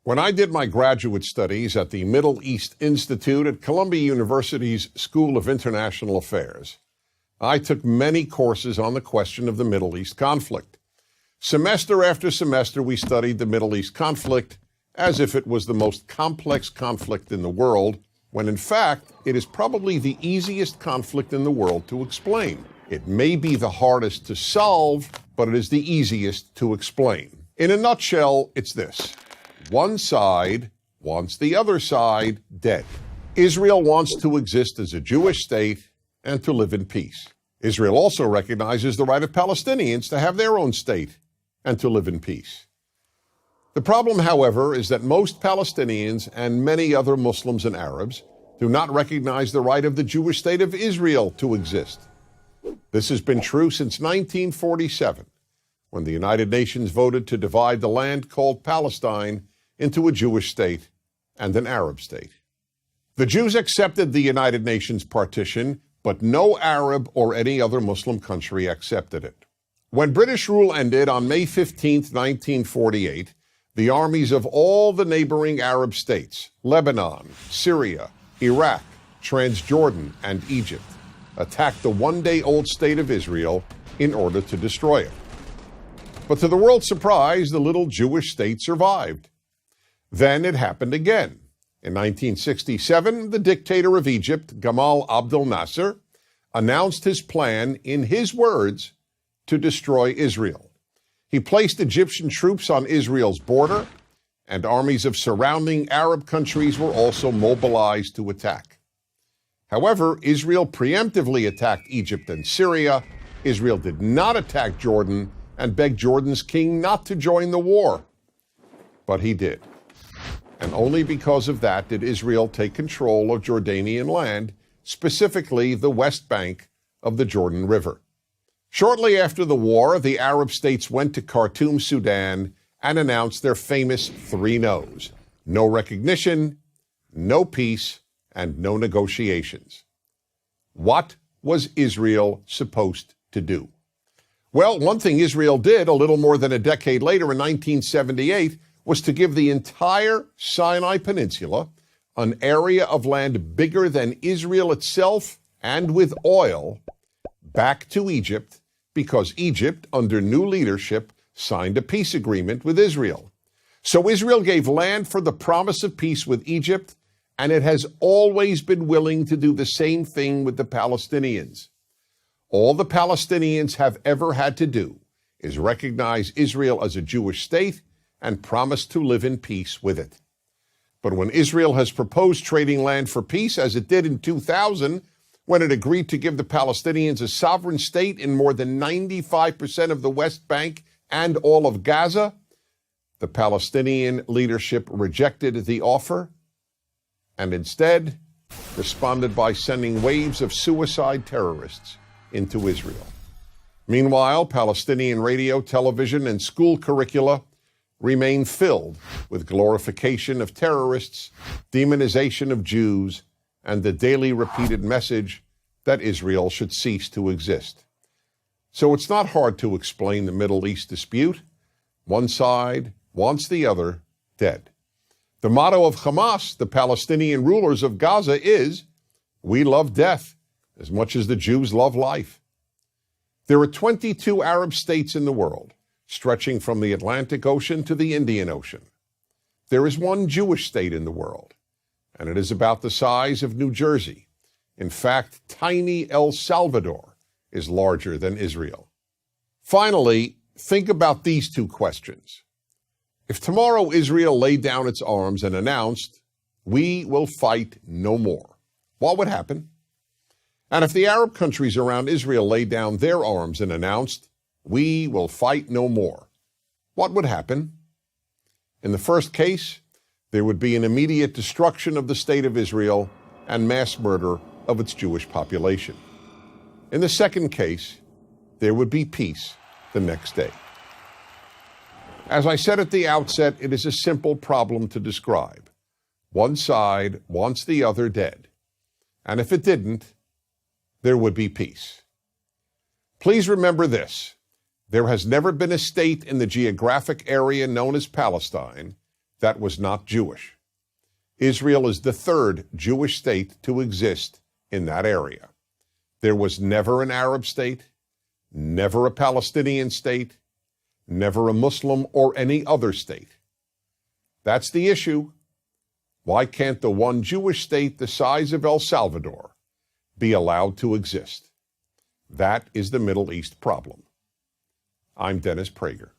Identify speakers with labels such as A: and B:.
A: When I did my graduate studies at the Middle East Institute at Columbia University's School of International Affairs, I took many courses on the question of the Middle East conflict. Semester after semester, we studied the Middle East conflict as if it was the most complex conflict in the world, when in fact, it is probably the easiest conflict in the world to explain. It may be the hardest to solve, but it is the easiest to explain. In a nutshell, it's this. One side wants the other side dead. Israel wants to exist as a Jewish state and to live in peace. Israel also recognizes the right of Palestinians to have their own state and to live in peace. The problem, however, is that most Palestinians and many other Muslims and Arabs do not recognize the right of the Jewish state of Israel to exist. This has been true since 1947, when the United Nations voted to divide the land called Palestine into a Jewish state and an Arab state. The Jews accepted the United Nations partition, but no Arab or any other Muslim country accepted it. When British rule ended on May 15, 1948, the armies of all the neighboring Arab states, Lebanon, Syria, Iraq, Transjordan, and Egypt, attacked the one-day-old state of Israel in order to destroy it. But to the world's surprise, the little Jewish state survived. Then it happened again. In 1967, the dictator of Egypt, Gamal Abdel Nasser, announced his plan, in his words, to destroy Israel. He placed Egyptian troops on Israel's border, and armies of surrounding Arab countries were also mobilized to attack. However, Israel preemptively attacked Egypt and Syria. Israel did not attack Jordan and begged Jordan's king not to join the war. But he did. And only because of that did Israel take control of Jordanian land, specifically the West Bank of the Jordan River. Shortly after the war, the Arab states went to Khartoum, Sudan, and announced their famous three no's: no recognition, no peace, and no negotiations. What was Israel supposed to do? Well, one thing Israel did a little more than a decade later in 1978 was to give the entire Sinai Peninsula, an area of land bigger than Israel itself and with oil, back to Egypt, because Egypt, under new leadership, signed a peace agreement with Israel. So Israel gave land for the promise of peace with Egypt, and it has always been willing to do the same thing with the Palestinians. All the Palestinians have ever had to do is recognize Israel as a Jewish state and promise to live in peace with it. But when Israel has proposed trading land for peace, as it did in 2000, when it agreed to give the Palestinians a sovereign state in more than 95% of the West Bank and all of Gaza, the Palestinian leadership rejected the offer and instead responded by sending waves of suicide terrorists into Israel. Meanwhile, Palestinian radio, television, and school curricula remain filled with glorification of terrorists, demonization of Jews, and the daily repeated message that Israel should cease to exist. So it's not hard to explain the Middle East dispute. One side wants the other dead. The motto of Hamas, the Palestinian rulers of Gaza, is, "We love death as much as the Jews love life." There are 22 Arab states in the world, stretching from the Atlantic Ocean to the Indian Ocean. There is one Jewish state in the world, and it is about the size of New Jersey. In fact, tiny El Salvador is larger than Israel. Finally, think about these two questions. If tomorrow Israel laid down its arms and announced, "We will fight no more," what would happen? And if the Arab countries around Israel laid down their arms and announced, "We will fight no more," what would happen? In the first case, there would be an immediate destruction of the state of Israel and mass murder of its Jewish population. In the second case, there would be peace the next day. As I said at the outset, it is a simple problem to describe. One side wants the other dead. And if it didn't, there would be peace. Please remember this. There has never been a state in the geographic area known as Palestine that was not Jewish. Israel is the third Jewish state to exist in that area. There was never an Arab state, never a Palestinian state, never a Muslim or any other state. That's the issue. Why can't the one Jewish state the size of El Salvador be allowed to exist? That is the Middle East problem. I'm Dennis Prager.